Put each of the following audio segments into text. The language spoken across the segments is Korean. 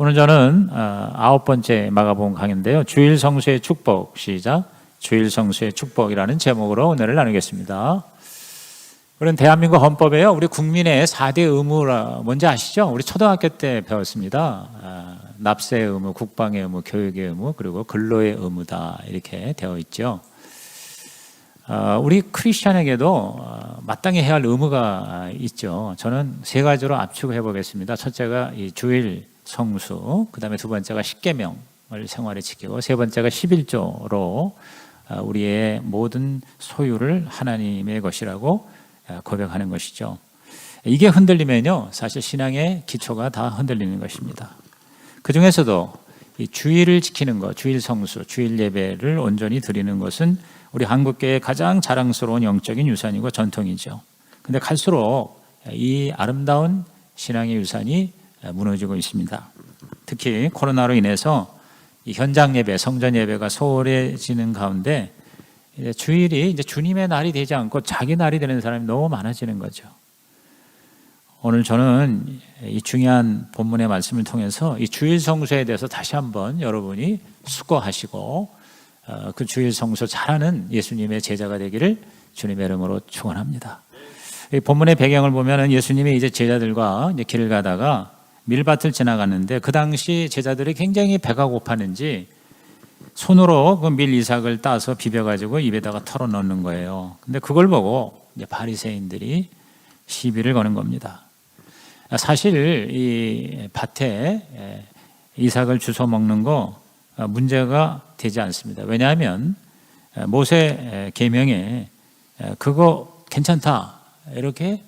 오늘 저는 9번째 마가복음 강의인데요. 주일 성수의 축복, 시작. 주일 성수의 축복이라는 제목으로 은혜를 나누겠습니다. 우리는 대한민국 헌법에요, 우리 국민의 4대 의무라 뭔지 아시죠? 우리 초등학교 때 배웠습니다. 납세의 의무, 국방의 의무, 교육의 의무, 그리고 근로의 의무다, 이렇게 되어 있죠. 우리 크리스천에게도 마땅히 해야 할 의무가 있죠. 저는 세 가지로 압축해 보겠습니다. 첫째가 이 주일 성수, 그 다음에 두 번째가 십계명을 생활에 지키고, 세 번째가 11조로 우리의 모든 소유를 하나님의 것이라고 고백하는 것이죠. 이게 흔들리면요, 사실 신앙의 기초가 다 흔들리는 것입니다. 그 중에서도 이 주일을 지키는 것, 주일 성수, 주일 예배를 온전히 드리는 것은 우리 한국교회의 가장 자랑스러운 영적인 유산이고 전통이죠. 근데 갈수록 이 아름다운 신앙의 유산이 무너지고 있습니다. 특히 코로나로 인해서 이 현장 예배, 성전 예배가 소홀해지는 가운데 주일이 이제 주님의 날이 되지 않고 자기 날이 되는 사람이 너무 많아지는 거죠. 오늘 저는 이 중요한 본문의 말씀을 통해서 이 주일 성수에 대해서 다시 한번 여러분이 수고하시고 그 주일 성수 잘하는 예수님의 제자가 되기를 주님의 이름으로 축원합니다. 이 본문의 배경을 보면은 예수님이 이제 제자들과 이제 길을 가다가 밀밭을 지나갔는데, 그 당시 제자들이 굉장히 배가 고팠는지 손으로 그 밀 이삭을 따서 비벼가지고 입에다가 털어 넣는 거예요. 근데 그걸 보고 이제 바리새인들이 시비를 거는 겁니다. 사실 이 밭에 이삭을 주워 먹는 거 문제가 되지 않습니다. 왜냐하면 모세 계명에 그거 괜찮다 이렇게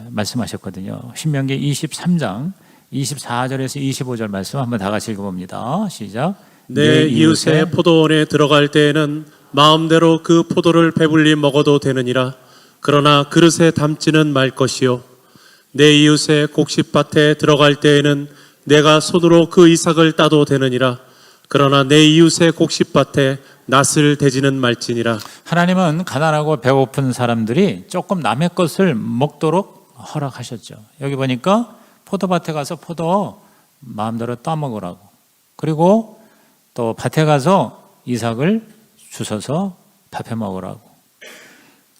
말씀하셨거든요. 신명기 23장 24절에서 25절 말씀 한번 다 같이 읽어봅니다. 시작. 내 이웃의 포도원에 들어갈 때에는 마음대로 그 포도를 배불리 먹어도 되느니라. 그러나 그릇에 담지는 말 것이요. 내 이웃의 곡식밭에 들어갈 때에는 내가 손으로 그 이삭을 따도 되느니라. 그러나 내 이웃의 곡식밭에 낫을 대지는 말지니라. 하나님은 가난하고 배고픈 사람들이 조금 남의 것을 먹도록 허락하셨죠. 여기 보니까 포도밭에 가서 포도 마음대로 따먹으라고, 그리고 또 밭에 가서 이삭을 주워서 밥해 먹으라고,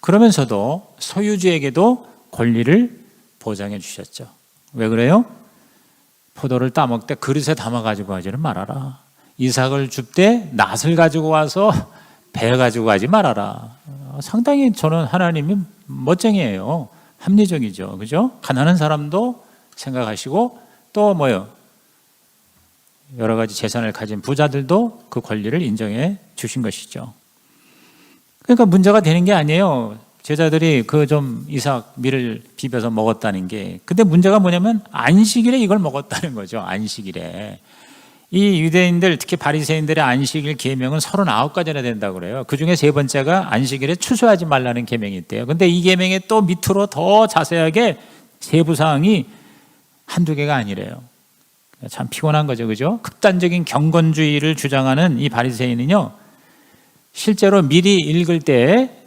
그러면서도 소유주에게도 권리를 보장해 주셨죠. 왜 그래요? 포도를 따먹을 때 그릇에 담아가지고 하지는 말아라. 이삭을 줄 때 낫을 가지고 와서 배 가지고 가지 말아라. 상당히 저는 하나님이 멋쟁이에요. 합리적이죠. 그죠? 가난한 사람도 생각하시고, 또 뭐요? 여러 가지 재산을 가진 부자들도 그 권리를 인정해 주신 것이죠. 그러니까 문제가 되는 게 아니에요. 제자들이 그 좀 이삭 밀을 비벼서 먹었다는 게. 근데 문제가 뭐냐면 안식일에 이걸 먹었다는 거죠. 안식일에. 이 유대인들, 특히 바리새인들의 안식일 계명은 39가지나 된다고 그래요. 그 중에 세 번째가 안식일에 추수하지 말라는 계명이 있대요. 근데 이 계명에 또 밑으로 더 자세하게 세부 사항이 한두 개가 아니래요. 참 피곤한 거죠. 그죠? 극단적인 경건주의를 주장하는 이 바리새인은요, 실제로 미리 읽을 때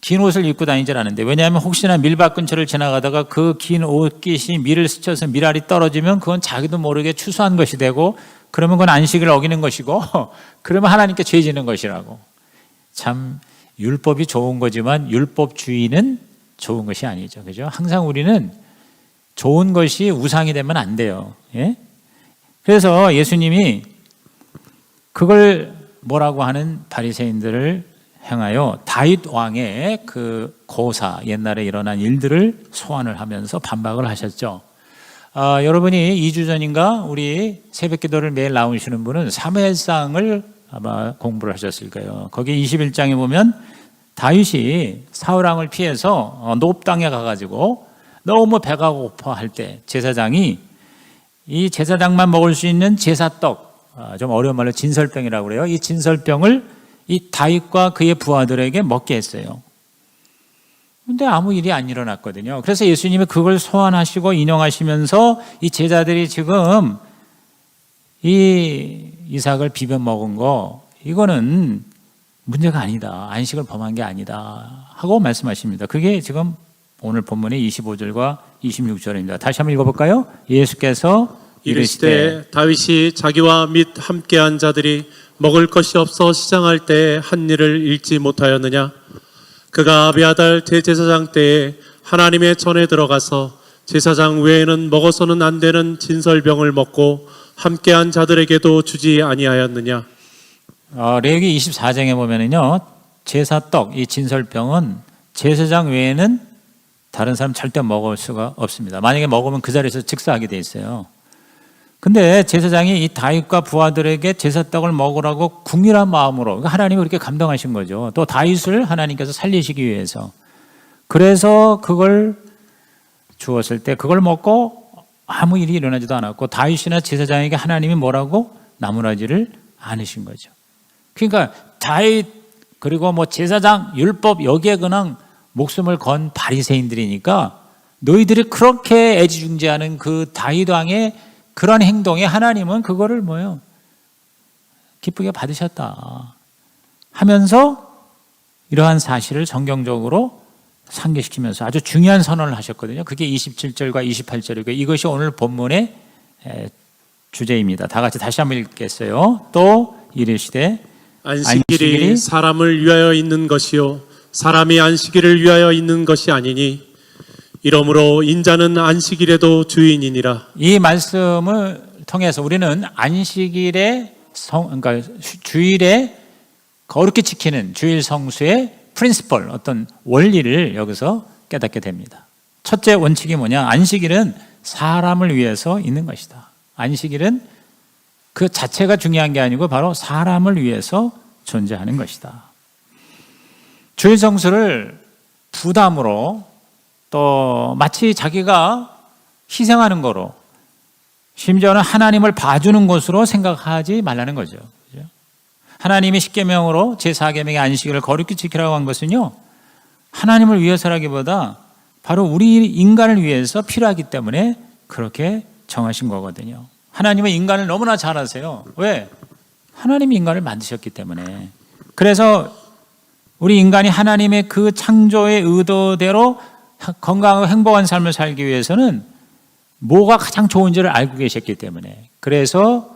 긴 옷을 입고 다니질 않은데, 왜냐하면 혹시나 밀밭 근처를 지나가다가 그 긴 옷깃이 밀을 스쳐서 밀알이 떨어지면 그건 자기도 모르게 추수한 것이 되고, 그러면 그건 안식을 어기는 것이고, 그러면 하나님께 죄 지는 것이라고. 참 율법이 좋은 거지만 율법주의는 좋은 것이 아니죠. 그죠? 항상 우리는 좋은 것이 우상이 되면 안 돼요. 예? 그래서 예수님이 그걸 뭐라고 하는 바리새인들을 향하여 다윗 왕의 그 고사, 옛날에 일어난 일들을 소환을 하면서 반박을 하셨죠. 여러분이 2주 전인가 우리 새벽기도를 매일 나오시는 분은 사무엘상을 아마 공부를 하셨을 거예요. 거기 21장에 보면 다윗이 사울왕을 피해서 높 땅에 가가지고 너무 배가 고파할 때 제사장이 이 제사장만 먹을 수 있는 제사떡, 좀 어려운 말로 진설병이라고 그래요. 이 진설병을 이 다윗과 그의 부하들에게 먹게 했어요. 근데 아무 일이 안 일어났거든요. 그래서 예수님이 그걸 소환하시고 인용하시면서 이 제자들이 지금 이 이삭을 비벼 먹은 거, 이거는 문제가 아니다. 안식을 범한 게 아니다 하고 말씀하십니다. 그게 지금 오늘 본문의 25절과 26절입니다. 다시 한번 읽어볼까요? 예수께서 이르시되 다윗이 자기와 및 함께한 자들이 먹을 것이 없어 시장할 때에 한 일을 잃지 못하였느냐? 그가 아비아달 대제사장 때에 하나님의 전에 들어가서 제사장 외에는 먹어서는 안 되는 진설병을 먹고 함께한 자들에게도 주지 아니하였느냐? 레위기 24장에 보면은요, 제사떡, 이 진설병은 제사장 외에는 다른 사람 절대 먹을 수가 없습니다. 만약에 먹으면 그 자리에서 즉사하게 돼 있어요. 근데 제사장이 이 다윗과 부하들에게 제사떡을 먹으라고 궁일한 마음으로, 하나님이 그렇게 감동하신 거죠. 또 다윗을 하나님께서 살리시기 위해서. 그래서 그걸 주었을 때 그걸 먹고 아무 일이 일어나지도 않았고, 다윗이나 제사장에게 하나님이 뭐라고 나무라지를 않으신 거죠. 그러니까 다윗 그리고 뭐 제사장 율법 여기에 그냥 목숨을 건 바리새인들이니까, 너희들이 그렇게 애지중지하는 그 다윗 왕의 그런 행동에 하나님은 그거를 뭐예요? 기쁘게 받으셨다 하면서 이러한 사실을 성경적으로 상기시키면서 아주 중요한 선언을 하셨거든요. 그게 27절과 28절이고, 이것이 오늘 본문의 주제입니다. 다 같이 다시 한번 읽겠어요. 또 이르시되 안식일이 사람을 위하여 있는 것이요 사람이 안식일을 위하여 있는 것이 아니니 이러므로 인자는 안식일에도 주인이니라. 이 말씀을 통해서 우리는 안식일의 그러니까 주일에 거룩히 지키는 주일 성수의 프린시플, 어떤 원리를 여기서 깨닫게 됩니다. 첫째 원칙이 뭐냐? 안식일은 사람을 위해서 있는 것이다. 안식일은 그 자체가 중요한 게 아니고 바로 사람을 위해서 존재하는 것이다. 주일 성수를 부담으로, 또 마치 자기가 희생하는 거로, 심지어는 하나님을 봐주는 것으로 생각하지 말라는 거죠. 하나님이 십계명으로 제4계명의 안식일을 거룩히 지키라고 한 것은요, 하나님을 위해서라기보다 바로 우리 인간을 위해서 필요하기 때문에 그렇게 정하신 거거든요. 하나님은 인간을 너무나 잘 아세요. 왜? 하나님이 인간을 만드셨기 때문에. 그래서 우리 인간이 하나님의 그 창조의 의도대로 건강하고 행복한 삶을 살기 위해서는 뭐가 가장 좋은지를 알고 계셨기 때문에, 그래서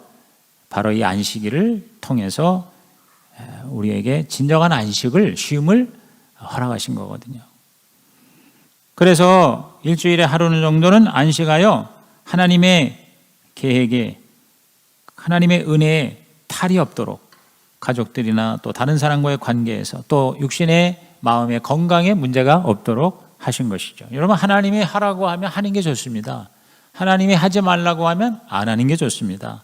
바로 이 안식일을 통해서 우리에게 진정한 안식을, 쉼을 허락하신 거거든요. 그래서 일주일에 하루 정도는 안식하여 하나님의 계획에, 하나님의 은혜에 탈이 없도록 가족들이나 또 다른 사람과의 관계에서, 또 육신의 마음의 건강에 문제가 없도록 하신 것이죠. 여러분, 하나님이 하라고 하면 하는 게 좋습니다. 하나님이 하지 말라고 하면 안 하는 게 좋습니다.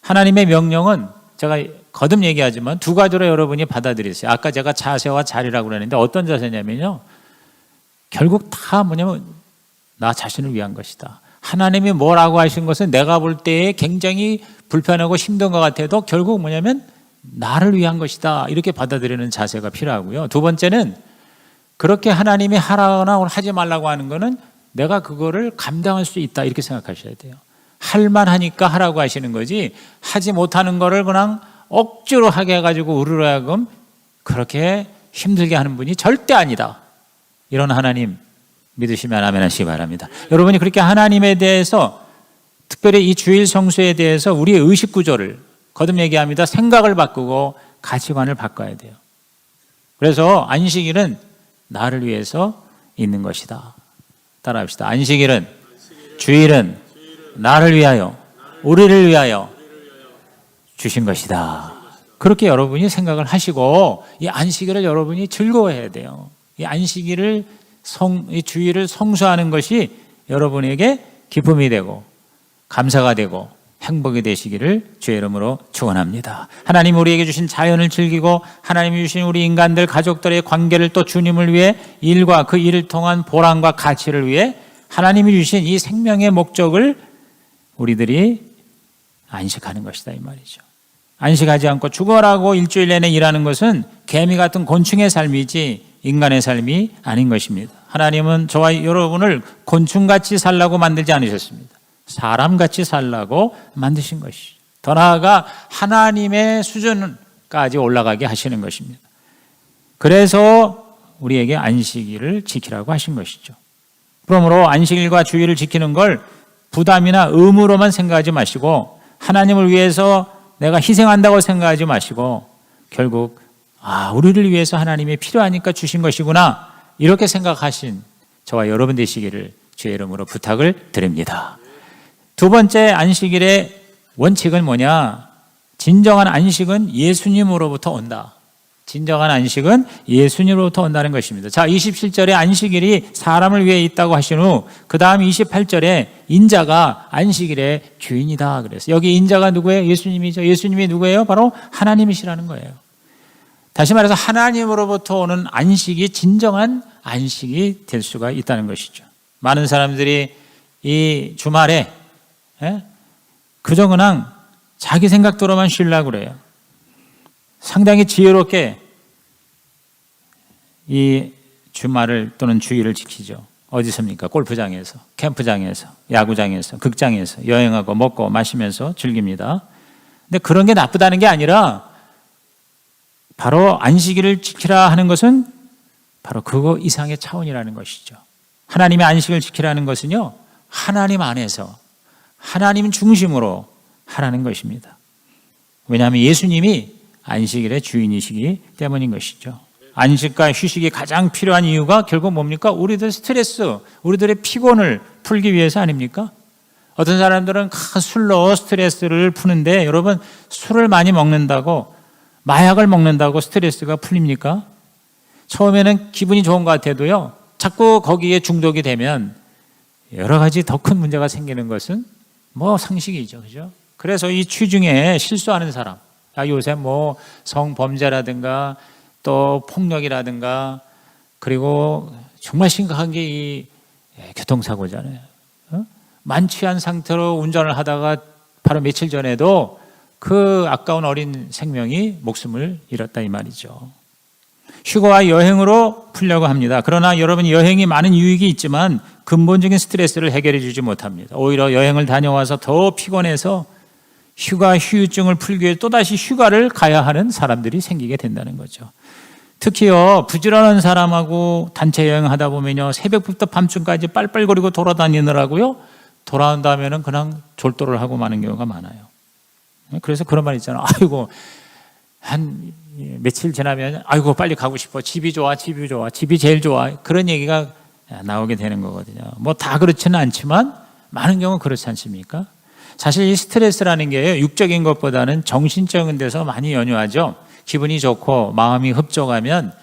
하나님의 명령은 제가 거듭 얘기하지만 두 가지로 여러분이 받아들이세요. 아까 제가 자세와 자리라고 그랬는데 어떤 자세냐면요, 결국 다 뭐냐면 나 자신을 위한 것이다. 하나님이 뭐라고 하신 것은 내가 볼 때에 굉장히 불편하고 힘든 것 같아도 결국 뭐냐면 나를 위한 것이다, 이렇게 받아들이는 자세가 필요하고요. 두 번째는 그렇게 하나님이 하라거나 하지 말라고 하는 거는 내가 그거를 감당할 수 있다, 이렇게 생각하셔야 돼요. 할만 하니까 하라고 하시는 거지, 하지 못하는 거를 그냥 억지로 하게 해가지고 우르르하금 그렇게 힘들게 하는 분이 절대 아니다. 이런 하나님 믿으시면 아멘 하시기 바랍니다. 여러분이 그렇게 하나님에 대해서, 특별히 이 주일 성수에 대해서 우리의 의식 구조를, 거듭 얘기합니다, 생각을 바꾸고 가치관을 바꿔야 돼요. 그래서 안식일은 나를 위해서 있는 것이다. 따라합시다. 안식일은, 주일은 나를 위하여, 우리를 위하여 주신 것이다. 그렇게 여러분이 생각을 하시고 이 안식일을 여러분이 즐거워해야 돼요. 이 안식일을 이 주일을 성수하는 것이 여러분에게 기쁨이 되고 감사가 되고 행복이 되시기를 주의 이름으로 축원합니다. 하나님 우리에게 주신 자연을 즐기고 하나님이 주신 우리 인간들 가족들의 관계를, 또 주님을 위해 일과 그 일을 통한 보람과 가치를 위해 하나님이 주신 이 생명의 목적을 우리들이 안식하는 것이다, 이 말이죠. 안식하지 않고 죽어라고 일주일 내내 일하는 것은 개미 같은 곤충의 삶이지 인간의 삶이 아닌 것입니다. 하나님은 저와 여러분을 곤충같이 살라고 만들지 않으셨습니다. 사람같이 살라고 만드신 것이죠. 더 나아가 하나님의 수준까지 올라가게 하시는 것입니다. 그래서 우리에게 안식일을 지키라고 하신 것이죠. 그러므로 안식일과 주일을 지키는 걸 부담이나 의무로만 생각하지 마시고 하나님을 위해서 내가 희생한다고 생각하지 마시고 결국 우리를 위해서 하나님이 필요하니까 주신 것이구나 이렇게 생각하신 저와 여러분 되시기를 주의 이름으로 부탁을 드립니다. 두 번째 안식일의 원칙은 뭐냐? 진정한 안식은 예수님으로부터 온다. 진정한 안식은 예수님으로부터 온다는 것입니다. 자, 27절에 안식일이 사람을 위해 있다고 하신 후 그 다음 28절에 인자가 안식일의 주인이다 그랬어요. 여기 인자가 누구예요? 예수님이죠. 예수님이 누구예요? 바로 하나님이시라는 거예요. 다시 말해서 하나님으로부터 오는 안식이 진정한 안식이 될 수가 있다는 것이죠. 많은 사람들이 이 주말에 그저 그냥 자기 생각대로만 쉬려고 그래요. 상당히 지혜롭게 이 주말을 또는 주일을 지키죠. 어디서입니까? 골프장에서, 캠프장에서, 야구장에서, 극장에서 여행하고 먹고 마시면서 즐깁니다. 근데 그런 게 나쁘다는 게 아니라 바로 안식일을 지키라 하는 것은 바로 그거 이상의 차원이라는 것이죠. 하나님의 안식을 지키라는 것은요, 하나님 안에서 하나님 중심으로 하라는 것입니다. 왜냐하면 예수님이 안식일의 주인이시기 때문인 것이죠. 안식과 휴식이 가장 필요한 이유가 결국 뭡니까? 우리들 스트레스, 우리들의 피곤을 풀기 위해서 아닙니까? 어떤 사람들은 술로 스트레스를 푸는데 여러분 술을 많이 먹는다고 마약을 먹는다고 스트레스가 풀립니까? 처음에는 기분이 좋은 것 같아도요, 자꾸 거기에 중독이 되면 여러 가지 더 큰 문제가 생기는 것은 상식이죠. 그죠? 그래서 이 취중에 실수하는 사람, 요새 성범죄라든가 또 폭력이라든가 그리고 정말 심각한 게 이 교통사고잖아요. 만취한 상태로 운전을 하다가 바로 며칠 전에도 그 아까운 어린 생명이 목숨을 잃었다 이 말이죠. 휴가와 여행으로 풀려고 합니다. 그러나 여러분 여행이 많은 유익이 있지만 근본적인 스트레스를 해결해 주지 못합니다. 오히려 여행을 다녀와서 더 피곤해서 휴가 휴유증을 풀기 위해 또다시 휴가를 가야 하는 사람들이 생기게 된다는 거죠. 특히요 부지런한 사람하고 단체 여행하다 보면요 새벽부터 밤중까지 빨빨거리고 돌아다니느라고요 돌아온 다음에는 그냥 졸도를 하고 마는 경우가 많아요. 그래서 그런 말 있잖아요. 아이고 한 며칠 지나면 아이고 빨리 가고 싶어. 집이 좋아, 집이 좋아, 집이 제일 좋아. 그런 얘기가 나오게 되는 거거든요. 다 그렇지는 않지만 많은 경우 그렇지 않습니까? 사실 이 스트레스라는 게 육적인 것보다는 정신적인 데서 많이 연유하죠. 기분이 좋고 마음이 흡족하면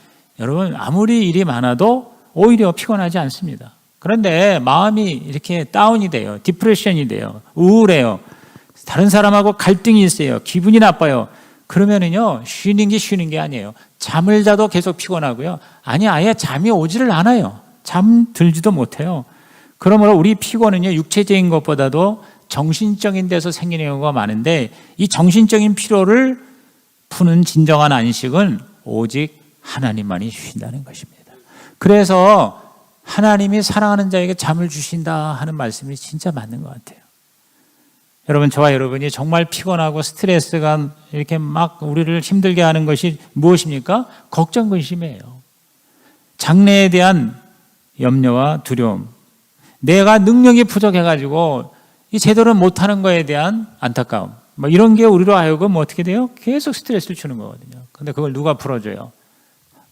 여러분 아무리 일이 많아도 오히려 피곤하지 않습니다. 그런데 마음이 이렇게 다운이 돼요. 디프레션이 돼요. 우울해요. 다른 사람하고 갈등이 있어요. 기분이 나빠요. 그러면은요 쉬는 게 아니에요. 잠을 자도 계속 피곤하고요. 아예 잠이 오지를 않아요. 잠 들지도 못해요. 그러므로 우리 피곤은요 육체적인 것보다도 정신적인 데서 생기는 경우가 많은데 이 정신적인 피로를 푸는 진정한 안식은 오직 하나님만이 주신다는 것입니다. 그래서 하나님이 사랑하는 자에게 잠을 주신다 하는 말씀이 진짜 맞는 것 같아요. 여러분 저와 여러분이 정말 피곤하고 스트레스가 이렇게 막 우리를 힘들게 하는 것이 무엇입니까? 걱정 근심이에요. 장래에 대한 염려와 두려움, 내가 능력이 부족해가지고 이 제대로 못하는 거에 대한 안타까움, 이런 게 우리로 하여금 어떻게 돼요? 계속 스트레스를 주는 거거든요. 근데 그걸 누가 풀어줘요?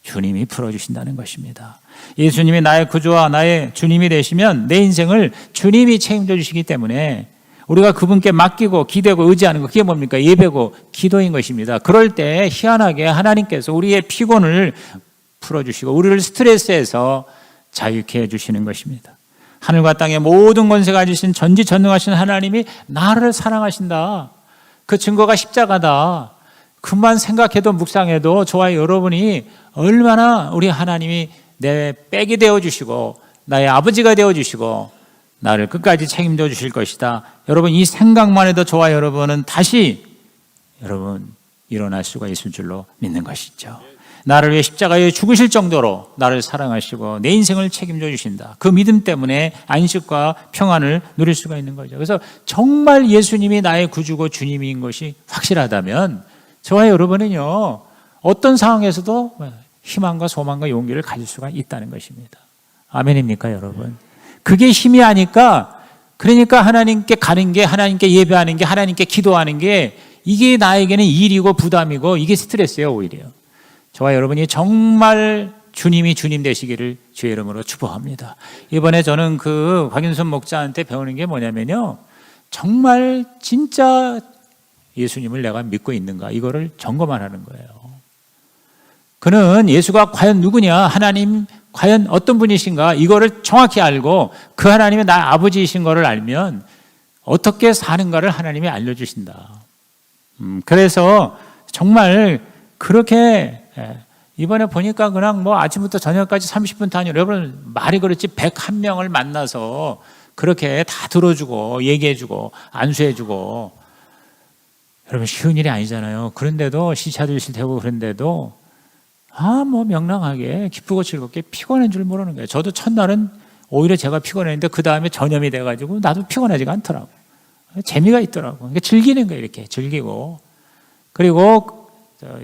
주님이 풀어주신다는 것입니다. 예수님이 나의 구주와 나의 주님이 되시면 내 인생을 주님이 책임져 주시기 때문에 우리가 그분께 맡기고 기대고 의지하는 거, 그게 뭡니까? 예배고 기도인 것입니다. 그럴 때 희한하게 하나님께서 우리의 피곤을 풀어주시고 우리를 스트레스에서 자유케 해주시는 것입니다. 하늘과 땅의 모든 권세 가지신 전지전능하신 하나님이 나를 사랑하신다. 그 증거가 십자가다. 그만 생각해도 묵상해도 저와 여러분이 얼마나 우리 하나님이 내 백이 되어주시고 나의 아버지가 되어주시고 나를 끝까지 책임져 주실 것이다. 여러분 이 생각만 해도 저와 여러분은 다시 여러분 일어날 수가 있을 줄로 믿는 것이죠. 나를 위해 십자가에 죽으실 정도로 나를 사랑하시고 내 인생을 책임져 주신다. 그 믿음 때문에 안식과 평안을 누릴 수가 있는 거죠. 그래서 정말 예수님이 나의 구주고 주님인 것이 확실하다면 저와 여러분은요 어떤 상황에서도 희망과 소망과 용기를 가질 수가 있다는 것입니다. 아멘입니까 여러분? 그게 힘이 아니까 그러니까 하나님께 가는 게, 하나님께 예배하는 게, 하나님께 기도하는 게 이게 나에게는 일이고 부담이고 이게 스트레스예요, 오히려. 저와 여러분이 정말 주님이 주님 되시기를 주의 이름으로 축복합니다. 이번에 저는 그 곽윤선 목사한테 배우는 게 뭐냐면요, 정말 진짜 예수님을 내가 믿고 있는가, 이거를 점검을 하는 거예요. 그는 예수가 과연 누구냐, 하나님 과연 어떤 분이신가, 이거를 정확히 알고 그 하나님이 나의 아버지이신 거를 알면 어떻게 사는가를 하나님이 알려주신다. 그래서 정말 그렇게 이번에 보니까 그냥 뭐 아침부터 저녁까지 30분 단위로, 여러분 말이 그렇지 101명을 만나서 그렇게 다 들어주고 얘기해주고 안수해주고, 여러분 쉬운 일이 아니잖아요. 그런데도 시차도 있을 테고, 그런데도 뭐 명랑하게 기쁘고 즐겁게 피곤한 줄 모르는 거예요. 저도 첫날은 오히려 제가 피곤했는데 그 다음에 전염이 돼가지고 나도 피곤하지가 않더라고. 재미가 있더라고. 그러니까 즐기는 거예요. 이렇게 즐기고. 그리고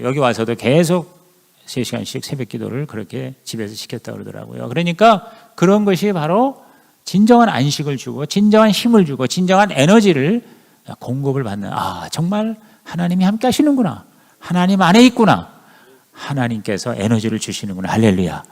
여기 와서도 계속 3시간씩 새벽 기도를 그렇게 집에서 시켰다 그러더라고요. 그러니까 그런 것이 바로 진정한 안식을 주고 진정한 힘을 주고 진정한 에너지를 공급을 받는, 정말 하나님이 함께 하시는구나, 하나님 안에 있구나, 하나님께서 에너지를 주시는구나. 할렐루야.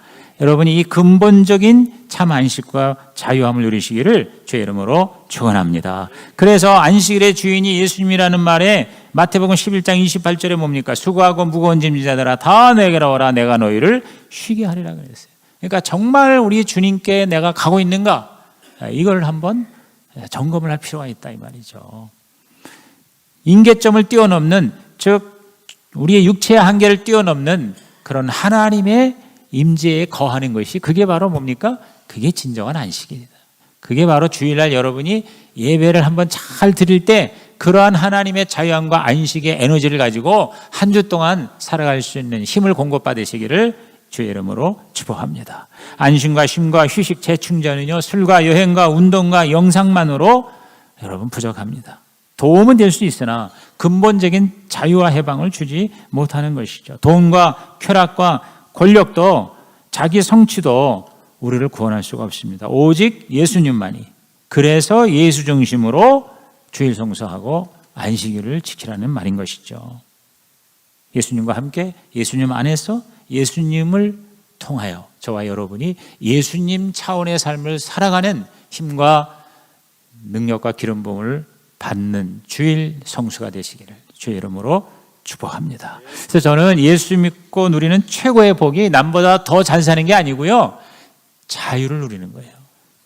여러분이 이 근본적인 참 안식과 자유함을 누리시기를 주의 이름으로 축원합니다. 그래서 안식일의 주인이 예수님이라는 말에 마태복음 11장 28절에 뭡니까? 수고하고 무거운 짐진 자들아 다 내게로 오라, 내가 너희를 쉬게 하리라 그랬어요. 그러니까 정말 우리 주님께 내가 가고 있는가, 이걸 한번 점검을 할 필요가 있다, 이 말이죠. 임계점을 뛰어넘는, 즉 우리의 육체의 한계를 뛰어넘는 그런 하나님의 임재에 거하는 것이, 그게 바로 뭡니까? 그게 진정한 안식입니다. 그게 바로 주일날 여러분이 예배를 한번 잘 드릴 때 그러한 하나님의 자유함과 안식의 에너지를 가지고 한 주 동안 살아갈 수 있는 힘을 공급받으시기를 주의 이름으로 축복합니다. 안심과 쉼과 휴식, 재충전은요 술과 여행과 운동과 영상만으로 여러분 부족합니다. 도움은 될 수 있으나 근본적인 자유와 해방을 주지 못하는 것이죠. 돈과 쾌락과 권력도, 자기 성취도 우리를 구원할 수가 없습니다. 오직 예수님만이. 그래서 예수 중심으로 주일 성수하고 안식일을 지키라는 말인 것이죠. 예수님과 함께, 예수님 안에서, 예수님을 통하여 저와 여러분이 예수님 차원의 삶을 살아가는 힘과 능력과 기름 부음을 받는 주일 성수가 되시기를 주의 이름으로 축복합니다. 그래서 저는 예수 믿고 누리는 최고의 복이 남보다 더 잘 사는 게 아니고요, 자유를 누리는 거예요.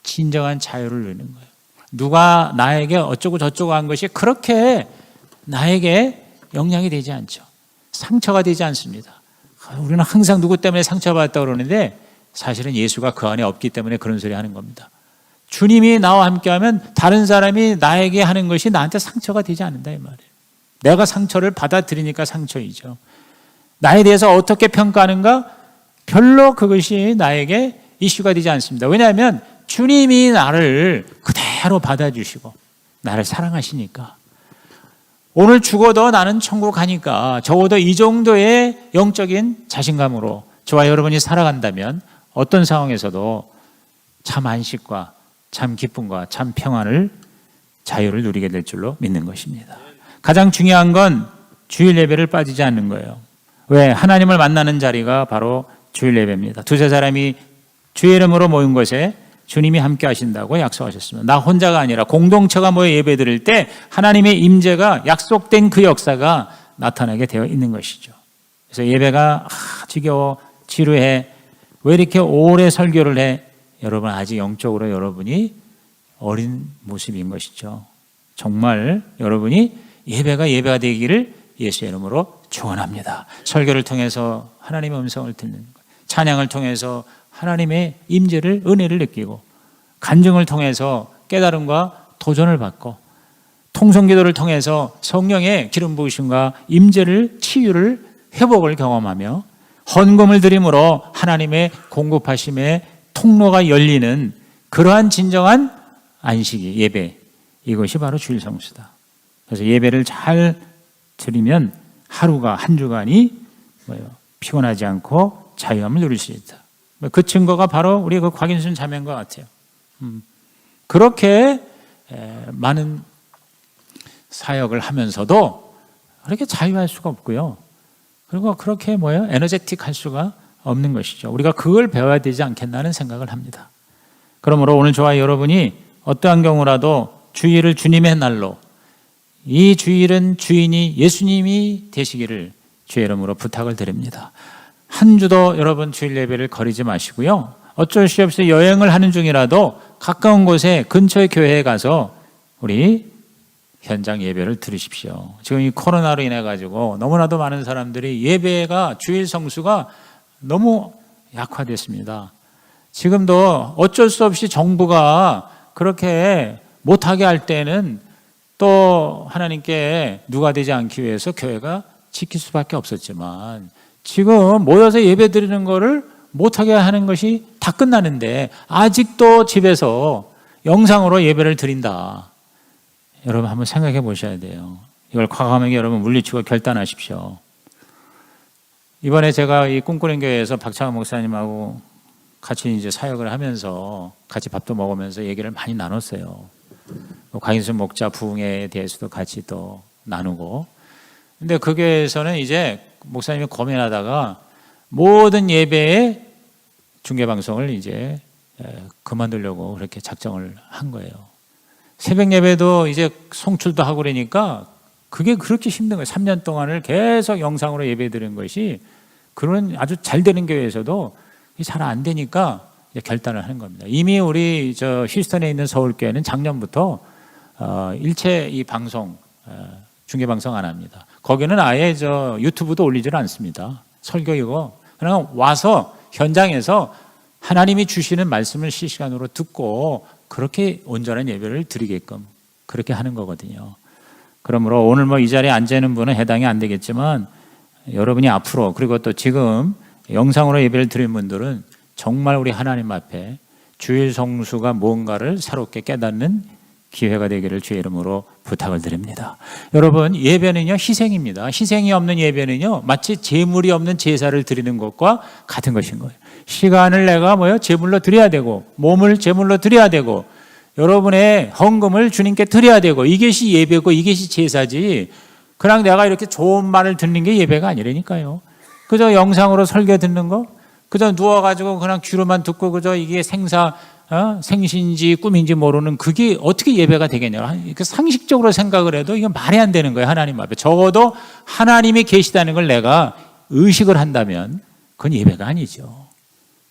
진정한 자유를 누리는 거예요. 누가 나에게 어쩌고 저쩌고 한 것이 그렇게 나에게 영향이 되지 않죠. 상처가 되지 않습니다. 우리는 항상 누구 때문에 상처받았다고 그러는데 사실은 예수가 그 안에 없기 때문에 그런 소리 하는 겁니다. 주님이 나와 함께하면 다른 사람이 나에게 하는 것이 나한테 상처가 되지 않는다, 이 말이에요. 내가 상처를 받아들이니까 상처이죠. 나에 대해서 어떻게 평가하는가, 별로 그것이 나에게 이슈가 되지 않습니다. 왜냐하면 주님이 나를 그대로 받아주시고 나를 사랑하시니까. 오늘 죽어도 나는 천국 가니까 적어도 이 정도의 영적인 자신감으로 저와 여러분이 살아간다면 어떤 상황에서도 참 안식과 참 기쁨과 참 평안을, 자유를 누리게 될 줄로 믿는 것입니다. 가장 중요한 건 주일 예배를 빠지지 않는 거예요. 왜? 하나님을 만나는 자리가 바로 주일 예배입니다. 두세 사람이 주의 이름으로 모인 것에 주님이 함께 하신다고 약속하셨습니다. 나 혼자가 아니라 공동체가 모여 예배 드릴 때 하나님의 임재가, 약속된 그 역사가 나타나게 되어 있는 것이죠. 그래서 예배가 지겨워, 지루해, 왜 이렇게 오래 설교를 해? 여러분 아직 영적으로 여러분이 어린 모습인 것이죠. 정말 여러분이 예배가 되기를 예수의 이름으로 축원합니다. 설교를 통해서 하나님의 음성을 듣는 것, 찬양을 통해서 하나님의 임재를, 은혜를 느끼고, 간증을 통해서 깨달음과 도전을 받고, 통성기도를 통해서 성령의 기름 부으심과 임재를, 치유를, 회복을 경험하며 헌금을 드림으로 하나님의 공급하심의 통로가 열리는 그러한 진정한 안식이, 예배, 이것이 바로 주일 성수다. 그래서 예배를 잘 드리면 하루가, 한 주간이 피곤하지 않고 자유함을 누릴 수 있다. 그 증거가 바로 우리 그 곽인순 자매인 것 같아요. 그렇게 많은 사역을 하면서도 그렇게 자유할 수가 없고요. 그리고 그렇게 에너제틱 할 수가 없는 것이죠. 우리가 그걸 배워야 되지 않겠나는 생각을 합니다. 그러므로 오늘 저와 여러분이 어떠한 경우라도 주일을 주님의 날로, 이 주일은 주인이 예수님이 되시기를 주의 이름으로 부탁을 드립니다. 한 주도 여러분 주일 예배를 거리지 마시고요. 어쩔 수 없이 여행을 하는 중이라도 가까운 곳에 근처의 교회에 가서 우리 현장 예배를 드리십시오. 지금 이 코로나로 인해 가지고 너무나도 많은 사람들이 예배가 주일 성수가 너무 약화됐습니다. 지금도 어쩔 수 없이 정부가 그렇게 못하게 할 때는 또 하나님께 누가 되지 않기 위해서 교회가 지킬 수밖에 없었지만 지금 모여서 예배 드리는 거를 못하게 하는 것이 다 끝나는데 아직도 집에서 영상으로 예배를 드린다. 여러분 한번 생각해 보셔야 돼요. 이걸 과감하게 여러분 물리치고 결단하십시오. 이번에 제가 이 꿈꾸는 교회에서 박창환 목사님하고 같이 이제 사역을 하면서 같이 밥도 먹으면서 얘기를 많이 나눴어요. 강인순 목자 부흥에 대해서도 같이 또 나누고. 근데 그 교회에서는 이제 목사님이 고민하다가 모든 예배의 중계방송을 이제 그만두려고 그렇게 작정을 한 거예요. 새벽 예배도 이제 송출도 하고 그러니까 그게 그렇게 힘든 거예요. 3년 동안을 계속 영상으로 예배 드리는 것이 그런 아주 잘 되는 교회에서도 잘 안 되니까 이제 결단을 하는 겁니다. 이미 우리 저 휴스턴에 있는 서울교회는 작년부터 일체 이 방송 중계 방송 안 합니다. 거기는 아예 저 유튜브도 올리지를 않습니다. 설교이고 그냥 와서 현장에서 하나님이 주시는 말씀을 실시간으로 듣고 그렇게 온전한 예배를 드리게끔 그렇게 하는 거거든요. 그러므로 오늘 이 자리에 앉아 있는 분은 해당이 안 되겠지만 여러분이 앞으로 그리고 또 지금 영상으로 예배를 드리는 분들은 정말 우리 하나님 앞에 주일 성수가 뭔가를 새롭게 깨닫는 기회가 되기를 주의 이름으로 부탁을 드립니다. 여러분 예배는요 희생입니다. 희생이 없는 예배는요 마치 제물이 없는 제사를 드리는 것과 같은 것인 거예요. 시간을 내가 제물로 드려야 되고 몸을 제물로 드려야 되고 여러분의 헌금을 주님께 드려야 되고 이것이 예배고 이것이 제사지 그냥 내가 이렇게 좋은 말을 듣는 게 예배가 아니라니까요. 그저 영상으로 설교 듣는 거 그저 누워가지고 그냥 귀로만 듣고 그저 이게 생신지 꿈인지 모르는 그게 어떻게 예배가 되겠냐. 상식적으로 생각을 해도 이건 말이 안 되는 거예요. 하나님 앞에. 적어도 하나님이 계시다는 걸 내가 의식을 한다면 그건 예배가 아니죠.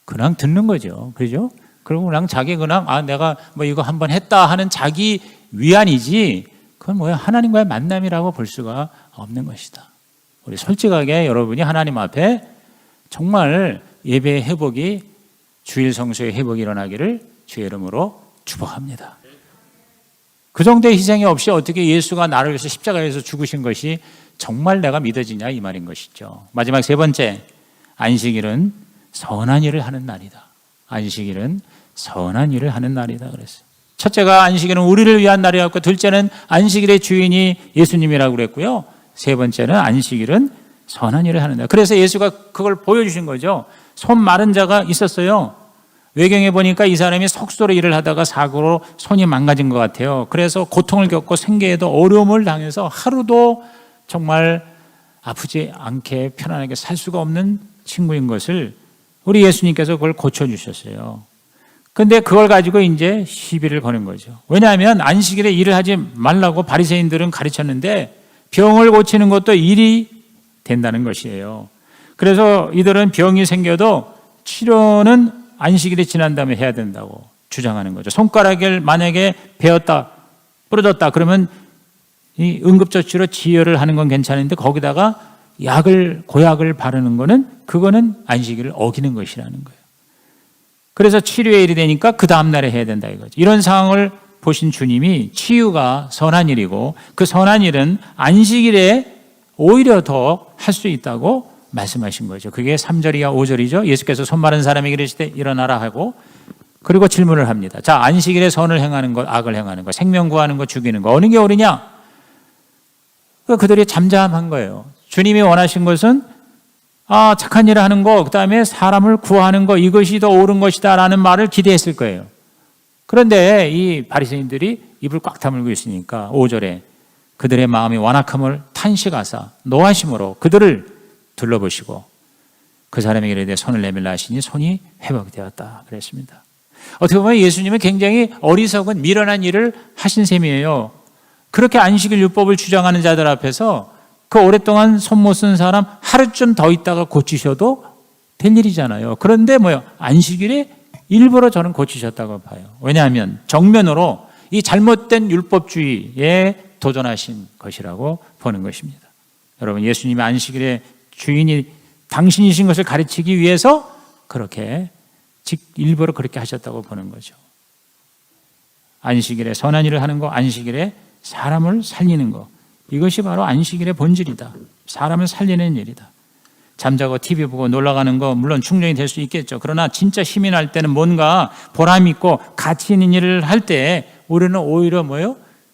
그냥 듣는 거죠. 그죠? 그리고 그냥 자기 그냥 내가 이거 한번 했다 하는 자기 위안이지 그건 하나님과의 만남이라고 볼 수가 없는 것이다. 우리 솔직하게 여러분이 하나님 앞에 정말 예배의 회복이 주일 성수의 회복이 일어나기를 주의 이름으로 축복합니다. 그 정도의 희생이 없이 어떻게 예수가 나를 위해서 십자가에서 죽으신 것이 정말 내가 믿어지냐 이 말인 것이죠. 마지막 세 번째, 안식일은 선한 일을 하는 날이다. 안식일은 선한 일을 하는 날이다 그랬어요. 첫째가 안식일은 우리를 위한 날이었고 둘째는 안식일의 주인이 예수님이라고 그랬고요. 세 번째는 안식일은 선한 일을 하는 날. 그래서 예수가 그걸 보여주신 거죠. 손 마른 자가 있었어요. 외경에 보니까 이 사람이 석소로 일을 하다가 사고로 손이 망가진 것 같아요. 그래서 고통을 겪고 생계에도 어려움을 당해서 하루도 정말 아프지 않게 편안하게 살 수가 없는 친구인 것을 우리 예수님께서 그걸 고쳐주셨어요. 근데 그걸 가지고 이제 시비를 거는 거죠. 왜냐하면 안식일에 일을 하지 말라고 바리새인들은 가르쳤는데 병을 고치는 것도 일이 된다는 것이에요. 그래서 이들은 병이 생겨도 치료는 안식일이 지난 다음에 해야 된다고 주장하는 거죠. 손가락을 만약에 베었다, 부러졌다 그러면 이 응급조치로 지혈을 하는 건 괜찮은데 거기다가 고약을 바르는 거는 그거는 안식일을 어기는 것이라는 거예요. 그래서 치료의 일이 되니까 그 다음날에 해야 된다 이거죠. 이런 상황을 보신 주님이 치유가 선한 일이고 그 선한 일은 안식일에 오히려 더 할 수 있다고 말씀하신 거죠. 그게 3절이야 5절이죠. 예수께서 손 마른 사람에게 이르시되 일어나라 하고 그리고 질문을 합니다. 자, 안식일에 선을 행하는 것, 악을 행하는 것, 생명 구하는 것, 죽이는 것 어느 게 옳으냐? 그들이 잠잠한 거예요. 주님이 원하신 것은 착한 일을 하는 거, 그 다음에 사람을 구하는 거 이것이 더 옳은 것이다 라는 말을 기대했을 거예요. 그런데 이 바리새인들이 입을 꽉 다물고 있으니까 5절에 그들의 마음이 완악함을 탄식하사 노하심으로 그들을 둘러보시고 그 사람에게 이르되 손을 내밀라 하시니 손이 회복되었다 그랬습니다. 어떻게 보면 예수님은 굉장히 어리석은 미련한 일을 하신 셈이에요. 그렇게 안식일 율법을 주장하는 자들 앞에서 그 오랫동안 손 못 쓴 사람 하루쯤 더 있다가 고치셔도 될 일이잖아요. 그런데 안식일에 일부러 저는 고치셨다고 봐요. 왜냐하면 정면으로 이 잘못된 율법주의에 도전하신 것이라고 보는 것입니다. 여러분, 예수님이 안식일의 주인이 당신이신 것을 가르치기 위해서 그렇게 일부러 그렇게 하셨다고 보는 거죠. 안식일에 선한 일을 하는 거, 안식일에 사람을 살리는 거, 이것이 바로 안식일의 본질이다. 사람을 살리는 일이다. 잠자고 TV 보고 놀러가는 거 물론 충전이 될 수 있겠죠. 그러나 진짜 힘이 날 때는 뭔가 보람 있고 가치 있는 일을 할 때 우리는 오히려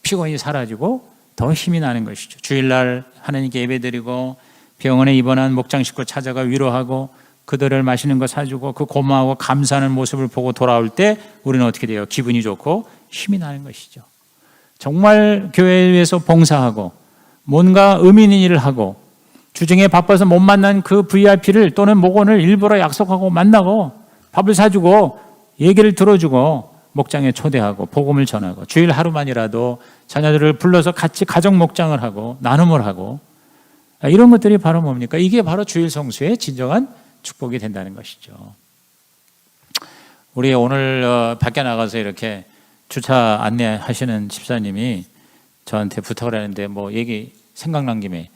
피곤이 사라지고 더 힘이 나는 것이죠. 주일날 하나님께 예배드리고 병원에 입원한 목장 식구 찾아가 위로하고 그들을 맛있는 거 사주고 그 고마워하고 감사하는 모습을 보고 돌아올 때 우리는 어떻게 돼요? 기분이 좋고 힘이 나는 것이죠. 정말 교회에서 봉사하고 뭔가 의미 있는 일을 하고 주중에 바빠서 못 만난 그 VIP를 또는 목원을 일부러 약속하고 만나고 밥을 사주고 얘기를 들어주고 목장에 초대하고 복음을 전하고 주일 하루만이라도 자녀들을 불러서 같이 가정 목장을 하고 나눔을 하고 이런 것들이 바로 뭡니까? 이게 바로 주일 성수의 진정한 축복이 된다는 것이죠. 우리 오늘 밖에 나가서 이렇게 주차 안내하시는 집사님이 저한테 부탁을 하는데 얘기 생각난 김에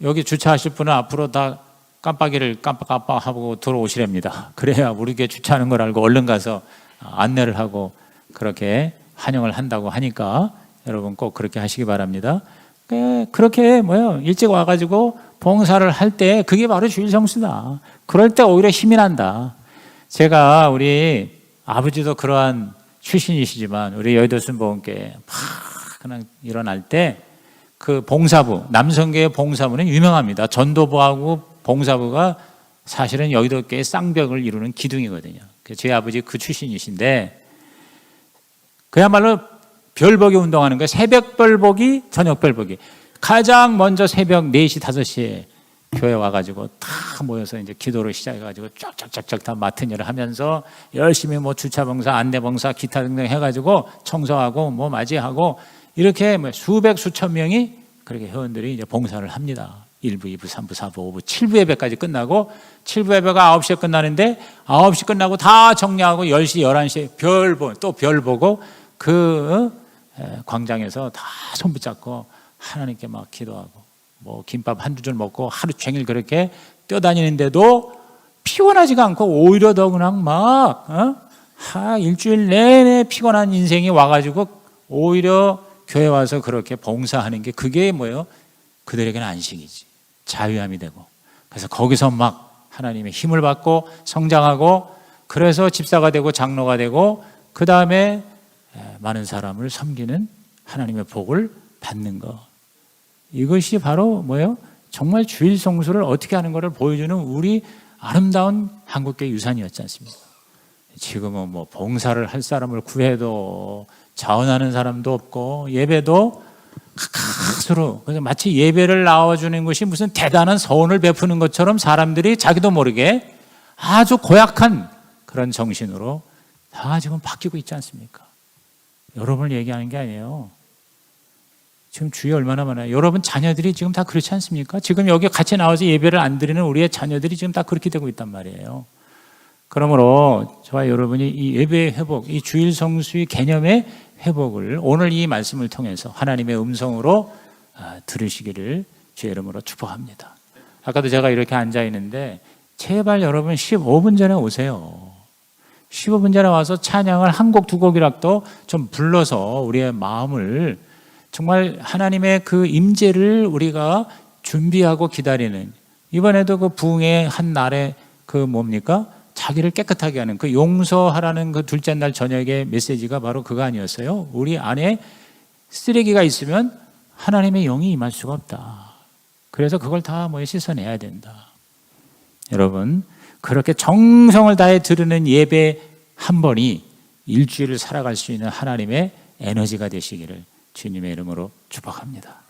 여기 주차하실 분은 앞으로 다 깜빡이를 깜빡하고 들어오시랍니다. 그래야 우리 교회 주차하는 걸 알고 얼른 가서 안내를 하고 그렇게 환영을 한다고 하니까 여러분 꼭 그렇게 하시기 바랍니다. 그렇게 일찍 와가지고 봉사를 할 때 그게 바로 주일 성수다. 그럴 때 오히려 힘이 난다. 제가 우리 아버지도 그러한 출신이시지만 우리 여의도순 보험교회 그냥 일어날 때 그 봉사부, 남성교회 봉사부는 유명합니다. 전도부하고 봉사부가 사실은 여의도교회 쌍벽을 이루는 기둥이거든요. 제 아버지 그 출신이신데 그야말로 별보기 운동하는 거예요. 새벽 별보기, 저녁 별보기. 가장 먼저 새벽 4시, 5시에 교회 와가지고 다 모여서 이제 기도를 시작해가지고 쫙쫙쫙쫙 다 맡은 일을 하면서 열심히 주차봉사, 안내봉사, 기타 등등 해가지고 청소하고 맞이하고 이렇게 수백 수천 명이 그렇게 회원들이 이제 봉사를 합니다. 1부, 2부, 3부, 4부, 5부, 7부 예배까지 끝나고 7부 예배가 9시에 끝나는데 9시 끝나고 다 정리하고 10시, 11시에 별 보고 그 광장에서 다 손 붙잡고 하나님께 막 기도하고 김밥 한두 줄 먹고 하루 종일 그렇게 뛰어다니는데도 피곤하지가 않고 오히려 더 그냥 일주일 내내 피곤한 인생이 와가지고 오히려 교회 와서 그렇게 봉사하는 게 그게 그들에게는 안식이지. 자유함이 되고. 그래서 거기서 막 하나님의 힘을 받고 성장하고 그래서 집사가 되고 장로가 되고 그 다음에 많은 사람을 섬기는 하나님의 복을 받는 것. 이것이 바로 정말 주일 성수를 어떻게 하는 것을 보여주는 우리 아름다운 한국교회 유산이었지 않습니까? 지금은 봉사를 할 사람을 구해도 자원하는 사람도 없고 예배도 가까스로 그래서 마치 예배를 나와주는 것이 무슨 대단한 서원을 베푸는 것처럼 사람들이 자기도 모르게 아주 고약한 그런 정신으로 다 지금 바뀌고 있지 않습니까? 여러분을 얘기하는 게 아니에요. 지금 주위 얼마나 많아요. 여러분 자녀들이 지금 다 그렇지 않습니까? 지금 여기 같이 나와서 예배를 안 드리는 우리의 자녀들이 지금 다 그렇게 되고 있단 말이에요. 그러므로 저와 여러분이 이 예배의 회복, 이 주일 성수의 개념의 회복을 오늘 이 말씀을 통해서 하나님의 음성으로 들으시기를 주의 이름으로 축복합니다. 아까도 제가 이렇게 앉아 있는데 제발 여러분 15분 전에 오세요. 15분 전에 와서 찬양을 한 곡 두 곡이라도 좀 불러서 우리의 마음을 정말 하나님의 그 임재를 우리가 준비하고 기다리는 이번에도 그 부흥의 한 날에 자기를 깨끗하게 하는 그 용서하라는 그 둘째 날 저녁의 메시지가 바로 그거 아니었어요? 우리 안에 쓰레기가 있으면 하나님의 영이 임할 수가 없다. 그래서 그걸 다 씻어내야 된다. 여러분 그렇게 정성을 다해 드리는 예배 한 번이 일주일을 살아갈 수 있는 하나님의 에너지가 되시기를 주님의 이름으로 축복합니다.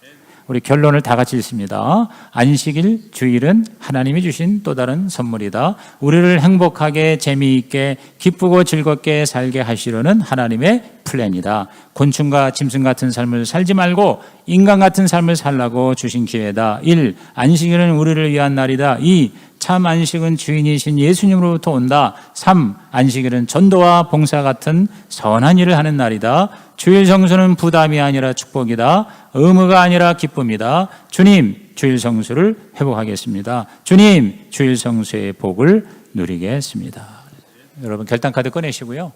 우리 결론을 다 같이 읽습니다. 안식일, 주일은 하나님이 주신 또 다른 선물이다. 우리를 행복하게, 재미있게, 기쁘고 즐겁게 살게 하시려는 하나님의 플랜이다. 곤충과 짐승 같은 삶을 살지 말고 인간 같은 삶을 살라고 주신 기회다. 1. 안식일은 우리를 위한 날이다. 2. 참 안식은 주인이신 예수님으로부터 온다. 3. 안식일은 전도와 봉사 같은 선한 일을 하는 날이다. 주일 성수는 부담이 아니라 축복이다. 의무가 아니라 기쁨이다. 주님, 주일 성수를 회복하겠습니다. 주님, 주일 성수의 복을 누리겠습니다. 여러분 결단카드 꺼내시고요.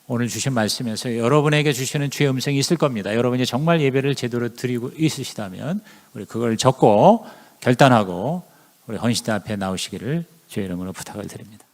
오늘 주신 말씀에서 여러분에게 주시는 주의 음성이 있을 겁니다. 여러분이 정말 예배를 제대로 드리고 있으시다면 우리 그걸 적고 결단하고 우리 헌신대 앞에 나오시기를 주의 이름으로 부탁을 드립니다.